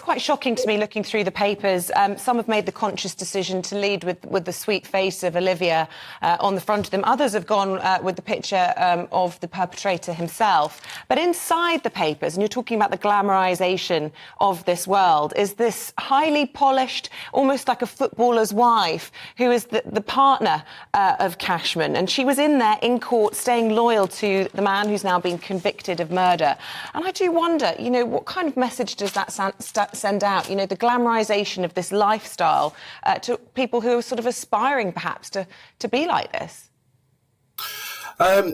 quite shocking to me looking through the papers. Some have made the conscious decision to lead with the sweet face of Olivia on the front of them. Others have gone with the picture of the perpetrator himself. But inside the papers, and you're talking about the glamorisation of this world, is this highly polished, almost like a footballer's wife, who is the partner of Cashman. And she was in there in court, staying loyal to the man who's now been convicted of murder. And I do wonder, you know, what kind of message does that send out? You know, the glamorisation of this lifestyle to people who are sort of aspiring, perhaps, to be like this.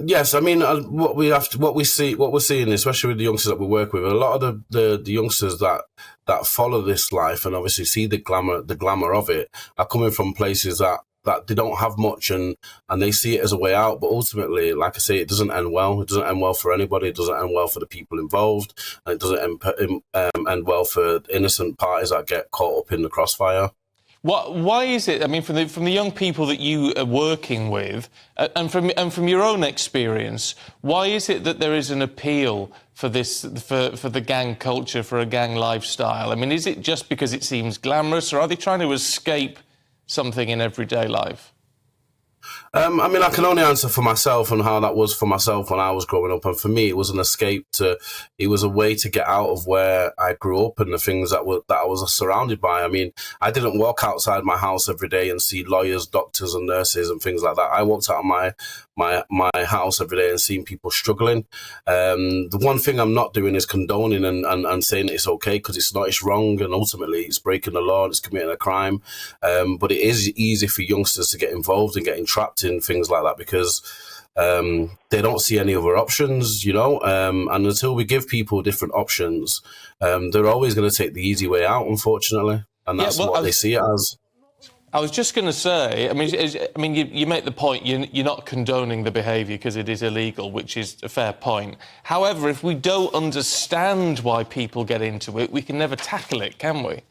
Yes, I mean what we're seeing, especially with the youngsters that we work with, a lot of the youngsters that follow this life and obviously see the glamour of it are coming from places that they don't have much and they see it as a way out. But ultimately, like I say, it doesn't end well. It doesn't end well for anybody. It doesn't end well for the people involved. And it doesn't end well for innocent parties that get caught up in the crossfire. Why is it? I mean, from the young people that you are working with, and from your own experience, why is it that there is an appeal for this, for the gang culture, for a gang lifestyle? I mean, is it just because it seems glamorous, or are they trying to escape something in everyday life? I mean, I can only answer for myself and how that was for myself when I was growing up. And for me, it was an escape it was a way to get out of where I grew up and the things that I was surrounded by. I mean, I didn't walk outside my house every day and see lawyers, doctors and nurses and things like that. I walked out of my house every day and seeing people struggling. The one thing I'm not doing is condoning and saying it's okay, because it's not, it's wrong, and ultimately it's breaking the law and it's committing a crime. But it is easy for youngsters to get involved and get entrapped in things like that because they don't see any other options, you know, and until we give people different options, they're always going to take the easy way out, unfortunately, and that's what they see it as. I was just going to say, I mean, you make the point, you're not condoning the behaviour because it is illegal, which is a fair point. However, if we don't understand why people get into it, we can never tackle it, can we?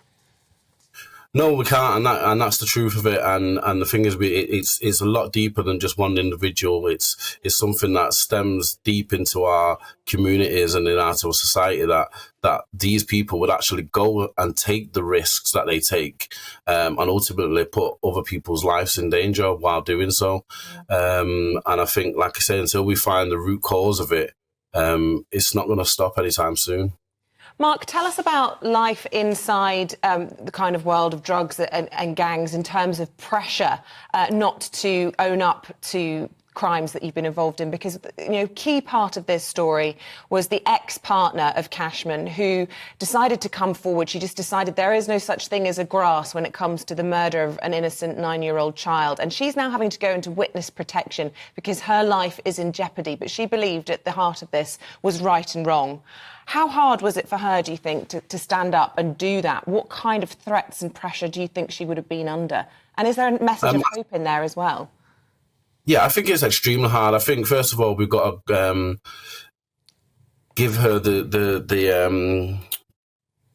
No, we can't, and that's the truth of it. And the thing is, it's a lot deeper than just one individual. It's something that stems deep into our communities and in our society. That these people would actually go and take the risks that they take, and ultimately put other people's lives in danger while doing so. And I think, like I say, until we find the root cause of it, it's not going to stop anytime soon. Mark, tell us about life inside the kind of world of drugs and gangs in terms of pressure not to own up to crimes that you've been involved in, because, you know, key part of this story was the ex-partner of Cashman who decided to come forward. She just decided there is no such thing as a grass when it comes to the murder of an innocent 9-year-old child. And she's now having to go into witness protection because her life is in jeopardy. But she believed at the heart of this was right and wrong. How hard was it for her, do you think, to stand up and do that? What kind of threats and pressure do you think she would have been under? And is there a message of hope in there as well? Yeah, I think it's extremely hard. I think, first of all, we've got to give her the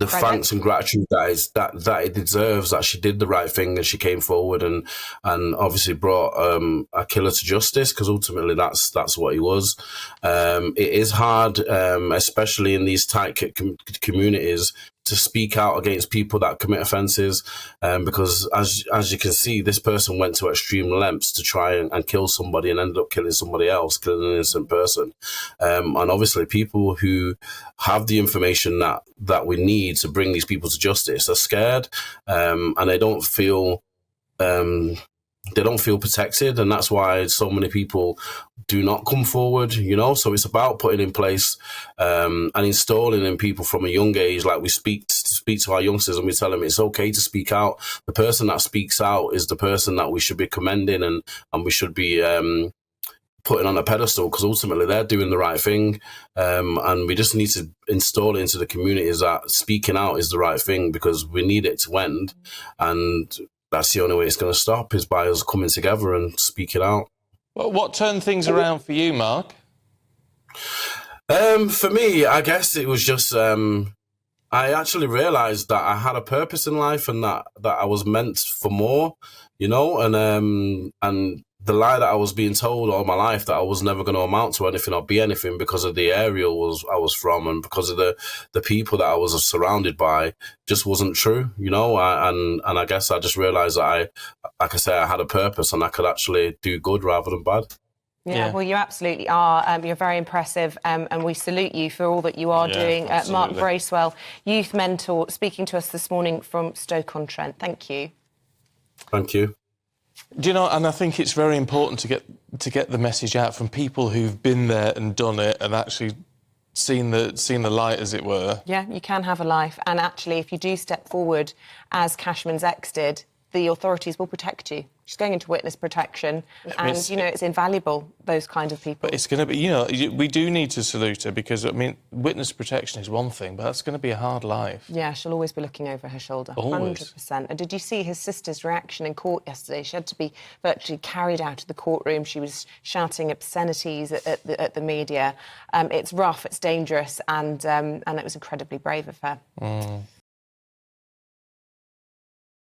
thanks and gratitude that it deserves, that she did the right thing and she came forward and obviously brought a killer to justice, because ultimately that's what he was. It is hard, especially in these tight communities, to speak out against people that commit offences, because as you can see, this person went to extreme lengths to try and kill somebody and ended up killing somebody else, killing an innocent person. And obviously people who have the information that we need to bring these people to justice are scared, and they don't feel protected, and that's why so many people do not come forward, you know. So it's about putting in place and installing in people from a young age, like we speak to our youngsters and we tell them it's okay to speak out. The person that speaks out is the person that we should be commending and we should be putting on a pedestal, because ultimately they're doing the right thing, and we just need to install into the communities that speaking out is the right thing, because we need it to end, and that's the only way it's going to stop, is by us coming together and speaking out. Well, what turned things around for you, Mark? For me, I guess it was just I actually realised that I had a purpose in life and that I was meant for more, you know, and the lie that I was being told all my life that I was never going to amount to anything or be anything because of the area I was from and because of the people that I was surrounded by just wasn't true, you know. And I guess I just realised that like I say, I had a purpose and I could actually do good rather than bad. Yeah, well, you absolutely are. You're very impressive, and we salute you for all that you are doing. Mark Bracewell, youth mentor, speaking to us this morning from Stoke-on-Trent. Thank you. Thank you. Do you know, and I think it's very important to get the message out from people who've been there and done it and actually seen the light, as it were. Yeah, you can have a life, and actually, if you do step forward, as Cashman's ex did, the authorities will protect you. She's going into witness protection, and, you know, it's invaluable, those kind of people. But it's going to be, you know, we do need to salute her because, I mean, witness protection is one thing, but that's going to be a hard life. Yeah, she'll always be looking over her shoulder. Always. 100%. And did you see his sister's reaction in court yesterday? She had to be virtually carried out of the courtroom. She was shouting obscenities at the media. It's rough, it's dangerous, and it was incredibly brave of her.